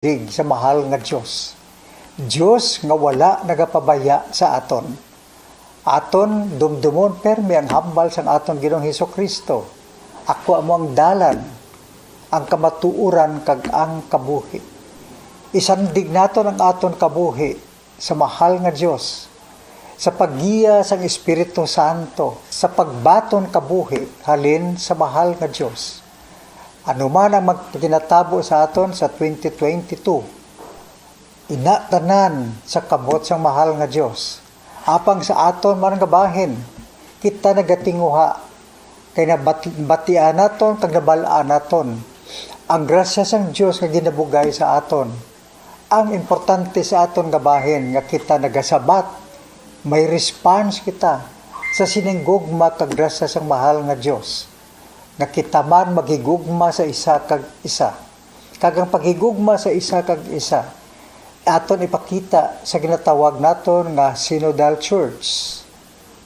dig sa mahal nga Dios. Dios nga wala nagapabaya sa aton. Aton dumdumon permi ang hambal sang aton Ginoong Hesukristo. Ako amo ang dalan, ang kamatuuran kag ang kabuhi. Isandig naton ang aton kabuhi sa mahal nga Dios, sa paggiya sang Espiritu Santo, sa pagbaton kabuhi halin sa mahal nga Dios. Ano man ang magtinatabo sa aton sa 2022, inatanan sa kabot sang mahal nga Dios. Apang sa aton man nga bahin, kita nagatinguha kay nabatian naton kag nabalaan naton ang grasya sang Dios nga ginabugay sa aton. Ang importante sa aton nga bahin nga kita nagasabat, may response kita sa siningugma kag grasya sang mahal nga Dios. Nga kita man maghigugma sa isa kag isa. Kag ang paghigugma sa isa kag isa, aton ipakita sa ginatawag naton nga Synodal Church,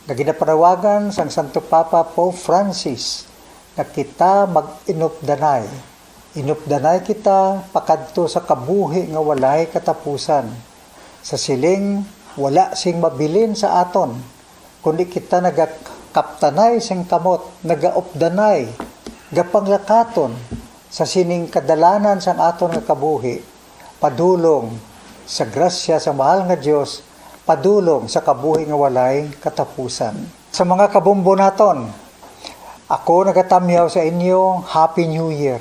na ginapanawagan sang Santo Papa Pope Francis, na kita mag-inupdanay. Inupdanay kita pakadto sa kabuhi nga walay katapusan. Sa siling wala sing mabilin sa aton, kundi kita nagakaptanay sing kamot, nagaupdanay, gapanglakaton sa sining kadalanan sang aton nga kabuhi, padulong sa grasya sa mahal nga Dios, padulong sa kabuhi nga walay katapusan. Sa mga kabumbo naton, ako nagatamyaw sa inyo, Happy New Year.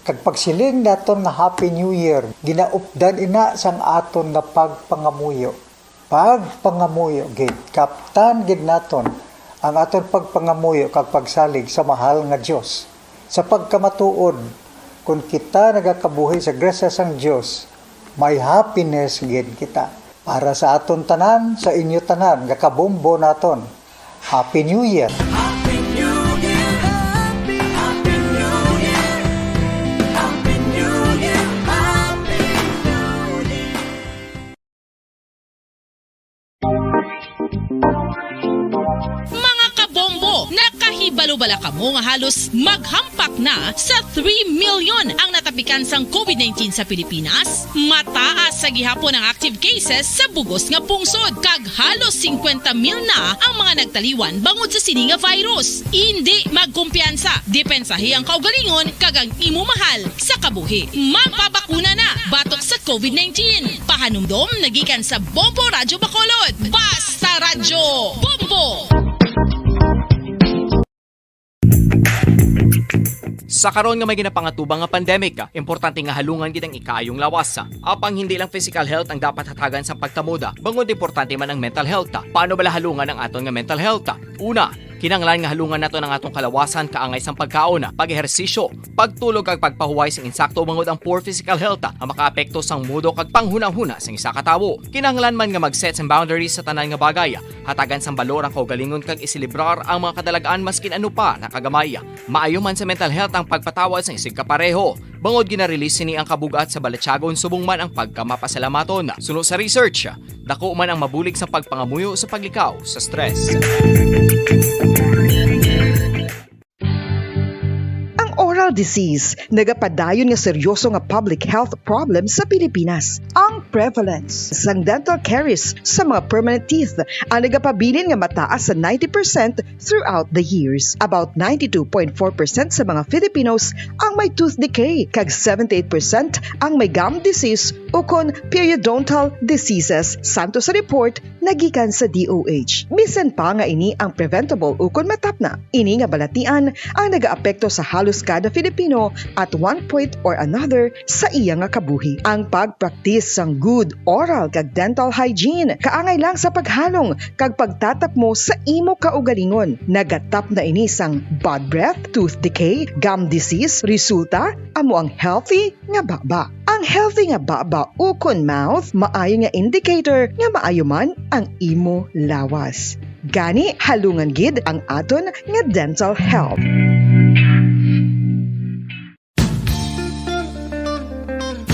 Kag pagsiling naton nga Happy New Year, ginaupdan ina sang aton nga pagpangamuyo. Pagpangamuyo gid, kaptan gid naton ang aton pagpangamuyo kag pagsalig sa mahal nga Dios. Sa pagkamatuod, kung kita nagakabuhi sa grasya sang Dios, may happiness gid kita. Para sa aton tanan, sa inyo tanan, nga kabumbo naton. Happy New Year! Happy New Year, Happy New Year, Happy New Year, Happy New Year. Mga kabombo, nakahibalo-bala kamo nga halos maghampak na sa 3 million ang natapikan sang COVID-19 sa Pilipinas. Mataas sa gihapon ang active cases sa bugos nga pungsod, kag halos 50 mil na ang mga nagtaliwan bangod sa sini nga virus. Hindi magkumpiyansa, depensahi ang kaugalingon kag ang imo mahal sa kabuhi. Magpabakuna na batok sa COVID-19. Pahanumdom nagikan sa Bombo Radyo Bacolod. Basta Radyo Bombo! Sa karon nga may ginapangatubang nga pandemic, importante nga halungan gid ang ikaayong lawas. Apang hindi lang physical health ang dapat hatagan sa pagtamuda, bangod importante man ang mental health. Paano bala halungan ang aton nga mental health? Una, kinanglan nga halungan nato ang atong kalawasan kaangay sang pagkaon, pag-ehersisyo, pagtulog kag pagpahuway sing insakto bangod ang poor physical health ang makaapekto sang mudo kag panghunahuna sang isa ka tawo. Kinanglan man nga mag-set sang boundaries sa tanan nga bagay, hatagan sang balor ang kaugalingon kag isilibrar ang mga kadalagaan maskin ano pa nakagamay. Maayo man sa mental health ang pagpatawad sang isig kapareho. Bangod gina-release ni ang kabugat sa balatsagon subong man ang pagkamapasalamaton. Suno sa research, dako man ang mabulig sa pagpangamuyo sa paglikaw sa stress. Oral disease, nagapadayon nga seryoso nga public health problem sa Pilipinas. Ang prevalence sang dental caries sa mga permanent teeth ang nagapabilin nga mataas sa 90% throughout the years. About 92.4% sa mga Filipinos ang may tooth decay, kag 78% ang may gum disease o kon periodontal diseases, santo sa report nagikan sa DOH. Bisan pa nga ini ang preventable o kon matapna. Ini nga balatian ang nagaapekto sa halos kada Filipino at one point or another sa iya nga kabuhi. Ang pagpraktis sang good oral kag dental hygiene kaangay lang sa paghalong kag pagtatap mo sa imo kaugalingon. Nagatap na ini sang bad breath, tooth decay, gum disease, resulta amo ang healthy nga baba. Ang healthy nga baba ukon mouth maayo nga indicator nga maayo man ang imo lawas. Gani halungan gid ang aton nga dental health.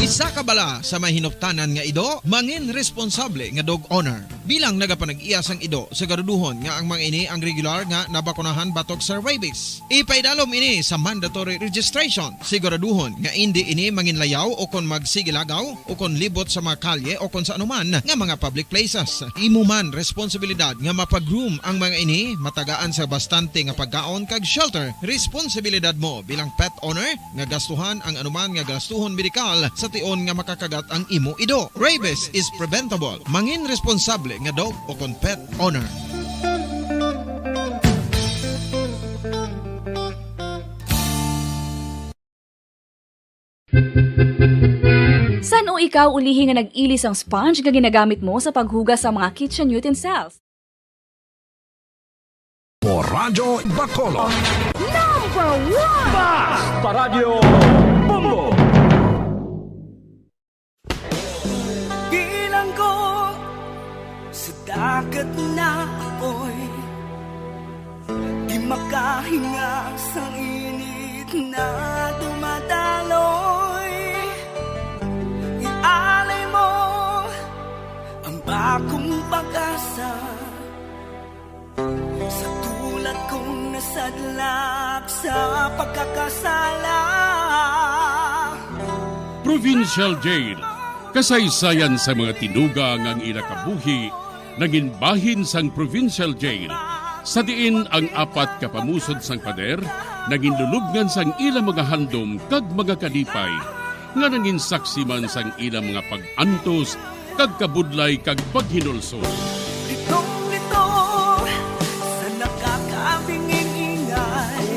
Isa ka bala sa mahinuptanan nga ido, mangin responsable nga dog owner. Bilang nagapanag-iyas ang ido, siguraduhon nga ang mga ini ang regular nga nabakunahan batok sa rabies. Ipaidalom ini sa mandatory registration. Siguraduhon nga hindi ini manginlayaw o kon magsigilagaw o kon libot sa mga kalye o kon sa anuman nga mga public places. Imuman responsibilidad nga mapag-groom ang mga ini, matagaan sa bastante nga pagkaon kag shelter. Responsibilidad mo bilang pet owner nga gastuhan ang anuman nga gastuhon medikal sa tion nga makakagat ang imo ido. Rabies is preventable. Mangin responsable nga dog o kon pet owner. San o ikaw ulihi nga nag-ilis ang sponge nga ginagamit mo sa paghugas sa mga kitchen utensils? Radyo Bacolod. Number 1! Radyo Bombo. Bilang ko sa dagat na apoy, di makahinga sa init na dumadaloy. Ialay mo ang bagong pag-asa sa tulad kong nasadlak sa pagkakasala. Provincial Jail, kasaysayan sa mga tinuga ngang inakabuhi, naging bahin sang Provincial Jail. Sa diin ang apat kapamusod sang pader, naging lulubngan sang ilang mga handom kag mga kadipay, nga naging saksi man sang ilang mga pag-antos, kag kabudlay kag paghinulsol. Litong-lito sa nakakabinging ingay,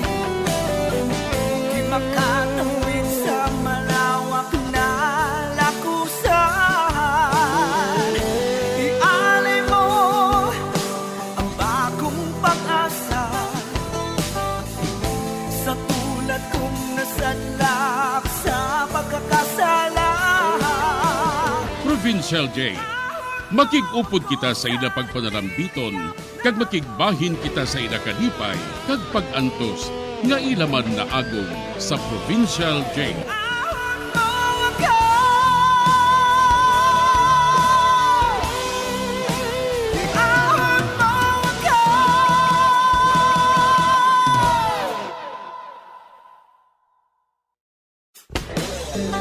di makatawid sa malawak na lakusan. Ialay mo ang bagong pag-asa sa tulad kong nasadlak sa pagkakasala. Provincial Jail, makig-upod kita sa ila pagpanarambiton, kag makigbahin kita sa ila kadipay, kag pag-antos, nga ilaman na agong sa Provincial Jail.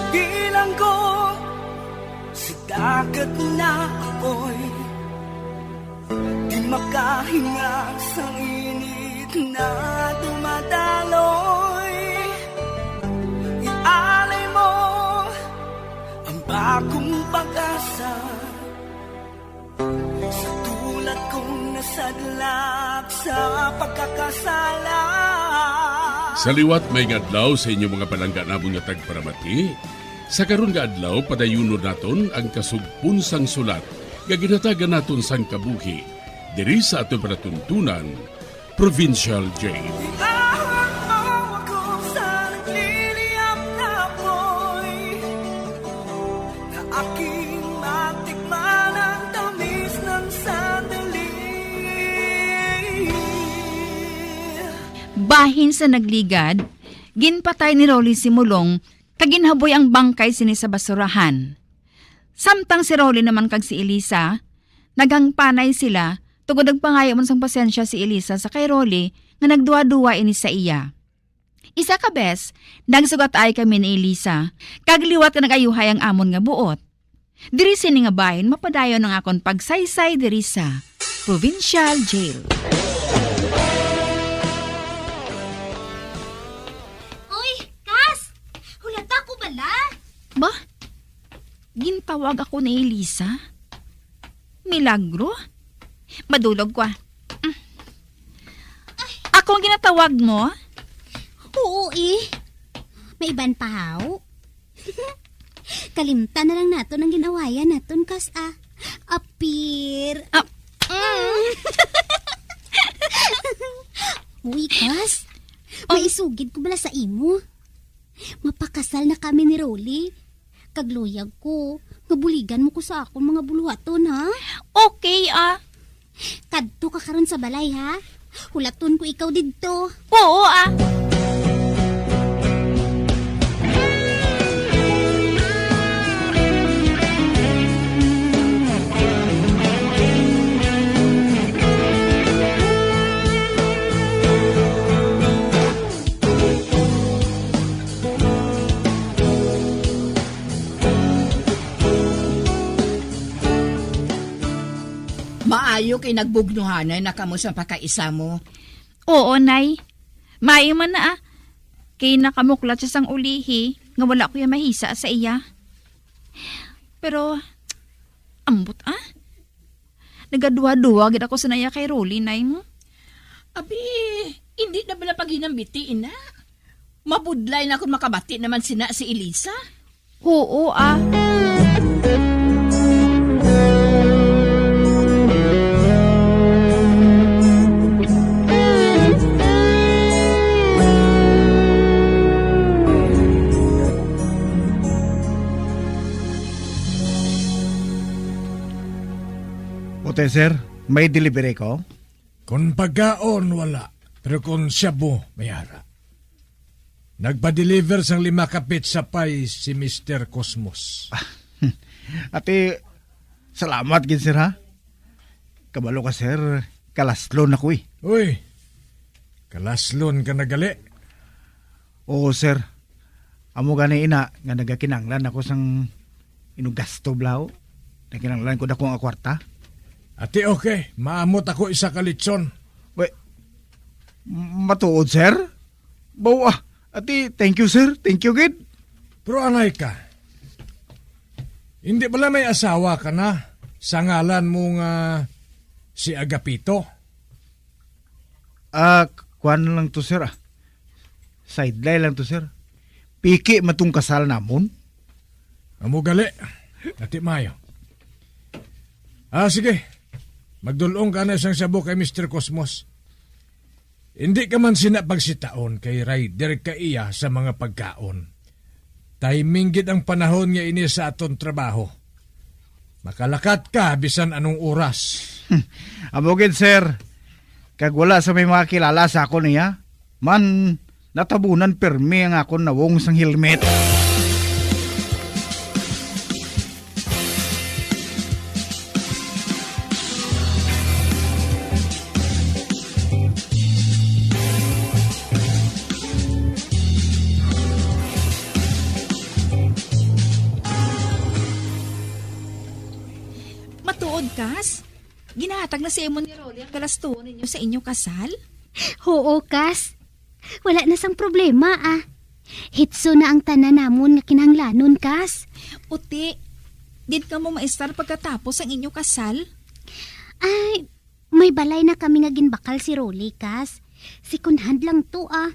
Bilang ko sa dagat na apoy, di makahinga sa init na dumadaloy. Ialay mo ang bagong pag-asa sa tulad kong nasadlak sa pagkakasala. Sa liwat may ngadlaw sa inyong mga palangga namong nga tagparamati, sa karon nga adlaw padayunon naton ang kasugpunsang sulat nga ginatagan naton sang kabuhi diri sa aton panatuntunan, Provincial Jail. Ihawak mo ako sa nagliliyap na apoy, na aking matikman ang tamis ng sandali. Bahin sa nagligad, ginpatay ni Rolly si Mulong kag ginhaboy ang bangkay sini sa basurahan. Samtang si Rolly naman kag si Elisa, naghangpanay sila tugod nagpangayo man sang pasensya si Elisa sa kay Rolly nga nagduwa-duwa ini sa iya. Isa ka bes, nagsugat ay kami ni Elisa, kag liwat ka nagayuhay ang amon nga buot. Diri sini nga bahin mapadayon ang akon pagsaysay diri sa Provincial Jail. Ba? Gintawag ako ni Elisa? Milagro? Madulog ko. Ako ang ginatawag mo? Oo May iban pa haw? Kalimtan na lang nato ng ginawayan naton kas apir. Uy, kas. May isugid ko bala sa imo. Mapakasal na kami ni Rolly. Kagluyag ko. Ngabuligan mo ko sa akong mga buluhaton, ha? Okay, Kadto ka karon sa balay, ha? Hulaton ko ikaw didto. Oo, maayo kay nagbugnuhanay na kamo sa pakaisa mo. Oo, Nay. Maayo man na ah. Kay nakamuklat siya sang ulihi nga wala ko yung mahisa sa iya. Pero, ambot ah. Nagaduwa-duwa gid ako sa naya kay Rolly, Nay mo. Abi, hindi na bala paghinambitiin na. Mabudlay na kung makabati naman si Elisa. Oo ah. Ote sir, may delivery ko? Kung pagkaon, wala. Pero kung shabu, mayara. Nagpa-deliver sang 5 ka pizza pie si Mr. Cosmos. Ate, salamat gid sir ha. Kabalo ka sir, kalaslon ako eh. Uy, kalaslon ka nagali. Oo sir, amo gani ina nga nagakinanglan ako sang inugasto blaw. Nakinanglan ko dakong akwarta. Ate okay, maamot ako isa ka litson. Wait, matuod sir? Bawa, ate, thank you sir, thank you gid. Pero anay ka, hindi bala may asawa ka na sa ngalan mo nga si Agapito? Kuan lang to sir ah. Sideline lang to sir. Piki matong kasal namon. Amo gali, ati mayo. Sige. Magdulong ka na isang sabo kay Mr. Cosmos. Hindi ka man sinapagsitaon kay rider ka iya sa mga pagkaon. Timing gid ang panahon nga ini sa aton trabaho. Makalakat ka bisan anong oras. Amogid sir, kag wala sa may mga kilala sa ako niya, man natabunan permi ang ako nawong sang helmet. Kas, ginahatag na si Emon ni Rolly ang kalastuon ninyo sa inyong kasal? Oo, Kas. Wala na sang problema ah. Hitso na ang tanan namon nga kinahanglanon, Kas. Uti, din ka mo maestar pagkatapos ang inyong kasal? Ay, may balay na kami nga ginbakal si Rolly, Kas. Second hand lang to ah.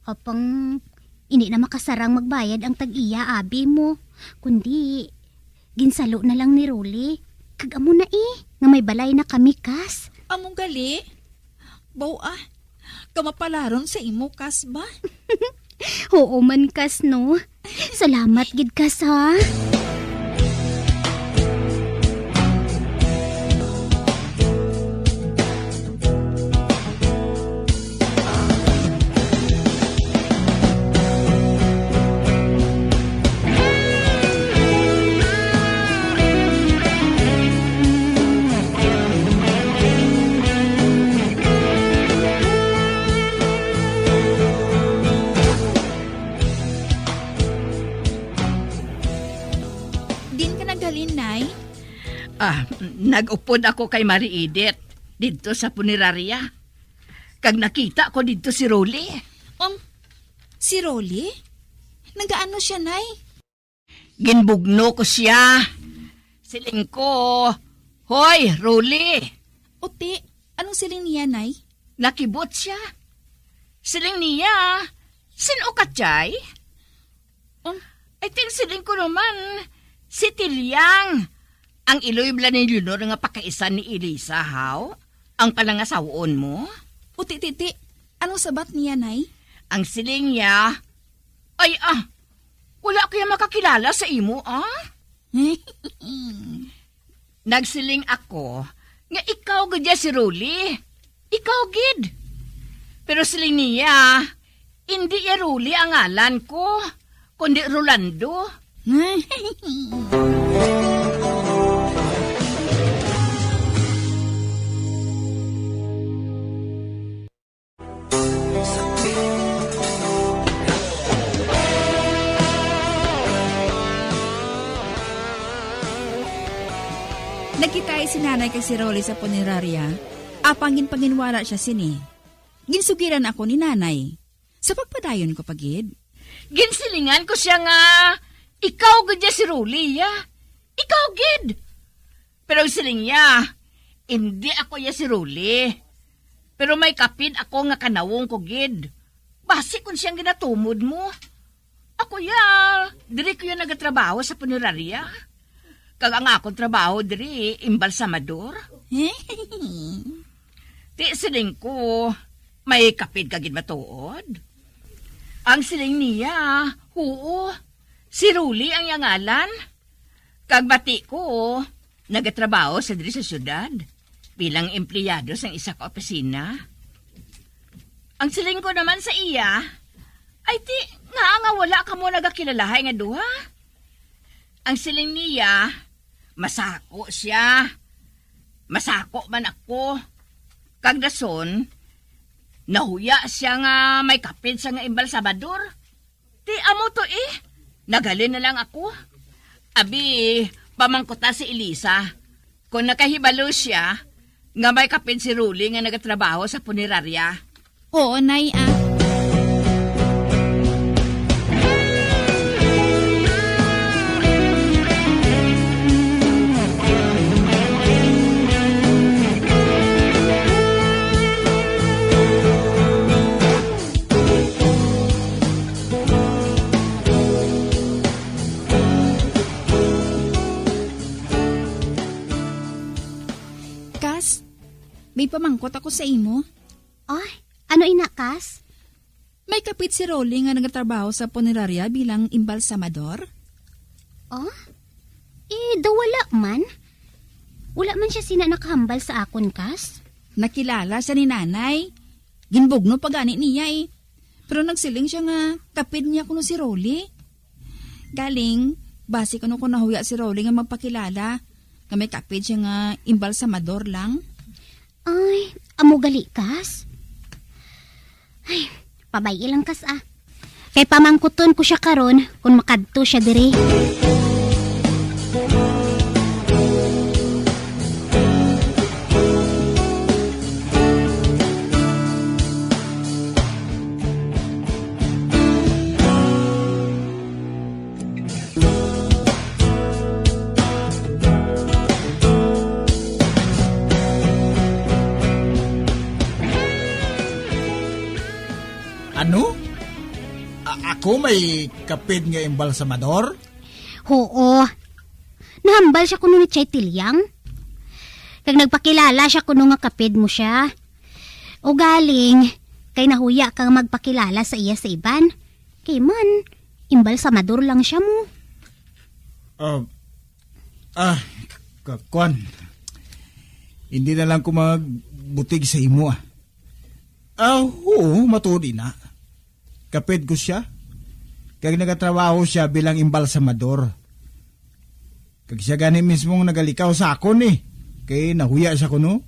Apang ini na makasarang magbayad ang tag-iya abi mo. Kundi, ginsalo na lang ni Rolly. Kag-amo na nga may balay na kami, Kas. Among gali? Baw kamapalaron sa imo, Kas ba? Oo man, Kas, no? Salamat, gid, Kas, ha? Nag-upod ako kay Marie Edith dito sa punerarya. Kag nakita ko dito si Rolly. Si Rolly? Nagaano siya, Nay? Ginbugno ko siya. Siling ko, hoy, Rolly. Uti, anong siling niya, Nay? Nakibot siya. Siling niya, sino ka, Chay? I think siling ko naman, si Tilyang. Ang iloy bla ni Leonor nga pakaisa ni Elisa, how? Ang palangasawon mo? Uti, anong sabat niya, Nay? Ang siling niya, ay wala kaya makakilala sa imo, Nagsiling ako, nga ikaw gadya si Rolly. Ikaw gid. Pero siling niya, hindi ya Rolly ang ngalan ko, kundi Rolando. Nagkitay si nanay kay si Rolly sa punerarya, apangin panginwala siya sini. Ginsugiran ako ni nanay. Sa pagpadayon ko pagid. Ginsilingan ko siya nga, ikaw gud niya si Rolly, ya. Ikaw gid. Pero ang siling niya, hindi ako ya si Rolly. Pero may kapid ako nga kanawong ko gid. Basi kung siyang ginatumod mo. Ako ya, diri ko yung nagatrabaho sa punerarya. Kag ang akong trabaho diri, imbalsamador. Ti siling ko, may kapid kagid matuod. Ang siling niya, huo, si Rolly ang yangalan. Kag bati ko, nagatrabaho sa diri sa syudad bilang empleyado sa isa ka opisina. Ang siling ko naman sa iya, ay ti nga wala ka mo nagakilalahay nga duha. Ang siling niya, masako siya. Masako man ako. Kag dason, nahuya siya nga may kapit sa nga imbalsamador. Ti amo to nagalin na lang ako. Abi, pamangkota si Elisa. Kung nakahibalo siya, nga may kapit si Rolly nga nagatrabaho sa punerarya. Oo, nay ah. Kas, may pamangkot ako sa imo. Ay, ano inakas? May kapit si Rolly nga nagtatrabaho sa punerarya bilang imbalsamador. Oh? Wala man. Wala man siya sina nakahambal sa akon, Kas. Nakilala siya ni nanay. Ginbugno pagani niya Pero nagsiling siya nga kapit niya kuno si Rolly. Galing, basi kuno ko nahuya si Rolly nga magpakilala. Nga may kapit siya nga imbalsamador lang. Ay, amo gali, Kas. Ay, pabay ilang Kas ah. Kay pamangkuton ko siya karon kung makadto siya diri. Ano? Ako may kapid nga imbalsamador? Oo. Nahambal siya kuno ni Chay Tilyang. Kag nagpakilala siya kuno nga kapid mo siya. O galing, kay nahuya kang magpakilala sa iya sa iban. Kay man, imbalsamador lang siya mo. Kakwan. Hindi na lang ko magbutig sa imo ah. Oo, matudi na. Kapit ko siya. Kag nagatrabaho siya bilang imbalsamador. Kag siya gani mismong nagalikaw sa akon Kay nahuya siya kuno.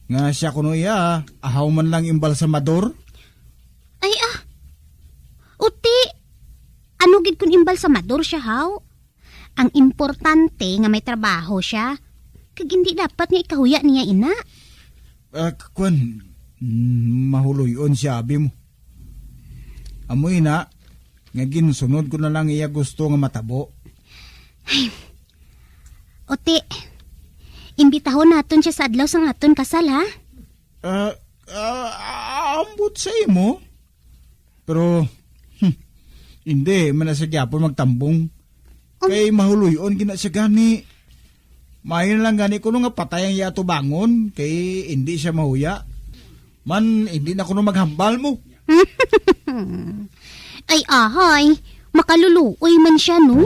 Nga siya kuno ahaw man lang imbalsamador. Ay uti, ano gid kun imbalsamador siya haw? Ang importante nga may trabaho siya. Kag hindi dapat nga ikahuya niya ina. Kakwan, mahuloyon siya abi mo. Amoy na, nga ginsunod ko na lang iya gusto nga matabo. Ay, Ote, imbitahon naton siya sa adlaw sang aton kasal ha? Ambot sa imo. Pero, hindi, manasadya po magtambong. Kay mahuloyon gina siya gani. Mahin lang gani ko nga patayang yato bangon, kay hindi siya mahuya. Man, hindi na ko maghambal mo. Ay ahay, makaluluoy man siya no?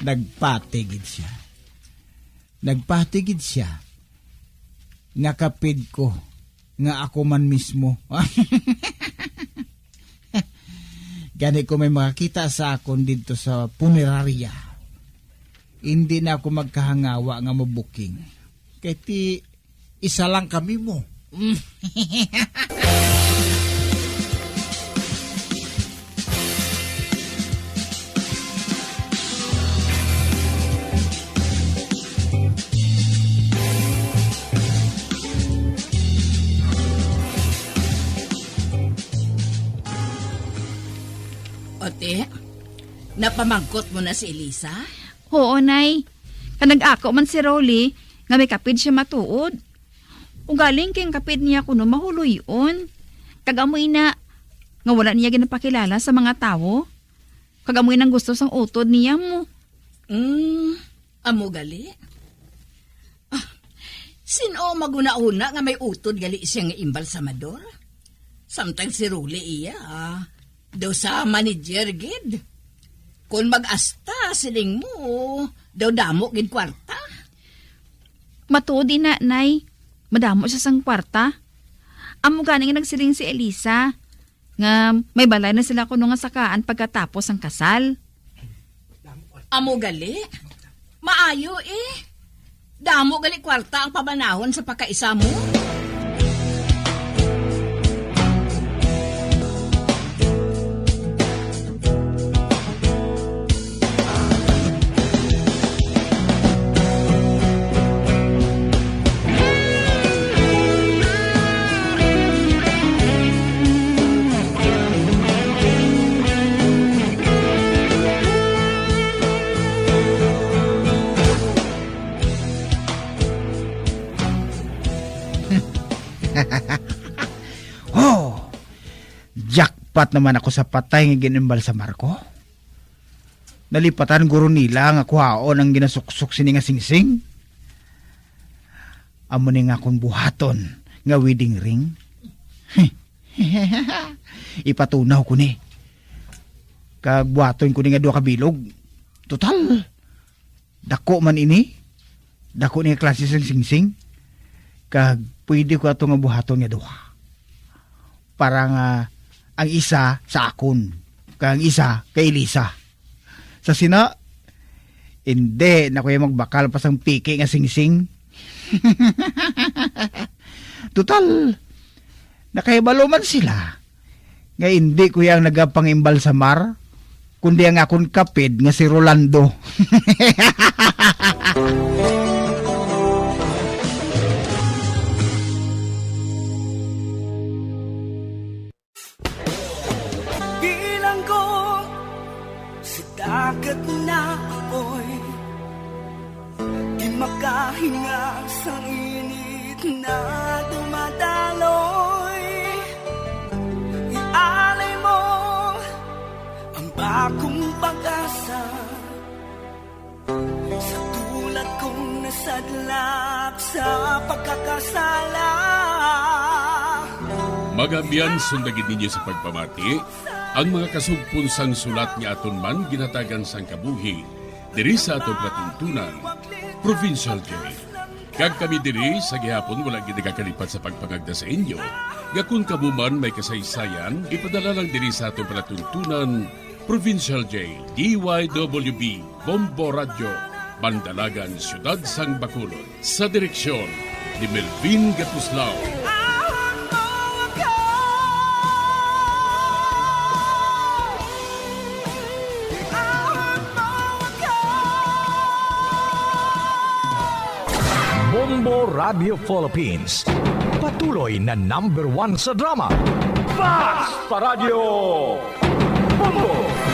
Nagpatigid siya. Nga kapid ko nga ako man mismo. Gani ko may makakita sa akon dito sa punerarya. Hindi na ako magkahangawa nga mabuking. Kaya ti isa lang kami mo. Ote, napamangkot mo na si Elisa? Oo, Nay. Kanag-ako man si Rolly, nga may kapid siya matuod. Ugaling kayong kapid niya kuno mahuloy yun. Kagamoy na, nga wala niya ginapakilala sa mga tao. Kagamoy nang gusto sang utod niya mo. Amo gali? Sino maguna-una nga may utod gali siya nga imbalsamador? Samtang si Rolly iya, daw sa manager gid. Kung mag-asta siling mo, daw damo gid kwarta. Matuod din na, Nay. Madamo siya sang kwarta. Amo ganing nagsiling si Elisa. Nga may balay na sila kuno nga sakaan pagkatapos ang kasal. Amo gali? Maayo eh. Damo gali kwarta ang pabanahon sa pagkaisa mo. Jackpot naman ako sa patay nga ginimbal sa Marco. Nalipatan guro nila nga kuhaon ang ginasuksok sini nga singsing. Amo ni nga akong buhaton nga wedding ring. Ipatunaw ko ni. Kagbuhaton ko ni nga 2 kabilog. Total, dako man ini. Dako ni nga klase sang singsing. Kag pwede ko ato nga buhaton nga 2. Para nga ang isa sa akon, kang isa kay Elisa. Sa sina, hindi na kuya magbakal pa sang piki nga singsing. Total, nakaibalo man sila. Nga hindi kuya ang nagapangimbal sa mar, kundi ang akon kapid nga si Rolando. Dagat na apoy, di makahinga sa init na dumadaloy. Ialay mo ang bagong pag-asa sa tulad kong nasadlak sa pagkakasala. Magabiyan sundagin ninyo sa pagpamati ang mga kasugpon sang sulat ni aton man ginatagan sang kabuhi diri sa aton patuntunan, Provincial Jail. Kag kami diri sa gihapon wala gid nagakalipat sa pagpangagda sa inyo. Nga kung kabuman may kasaysayan, ipadala lang diri sa aton patuntunan, Provincial Jail, DYWB, Bombo Radio, Bandalagan, Siyudad sang Bacolod. Sa direksyon ni Melvin Gatuslao. Bombo Radio Philippines. Patuloy na #1 sa drama. Basta Radio Bombo!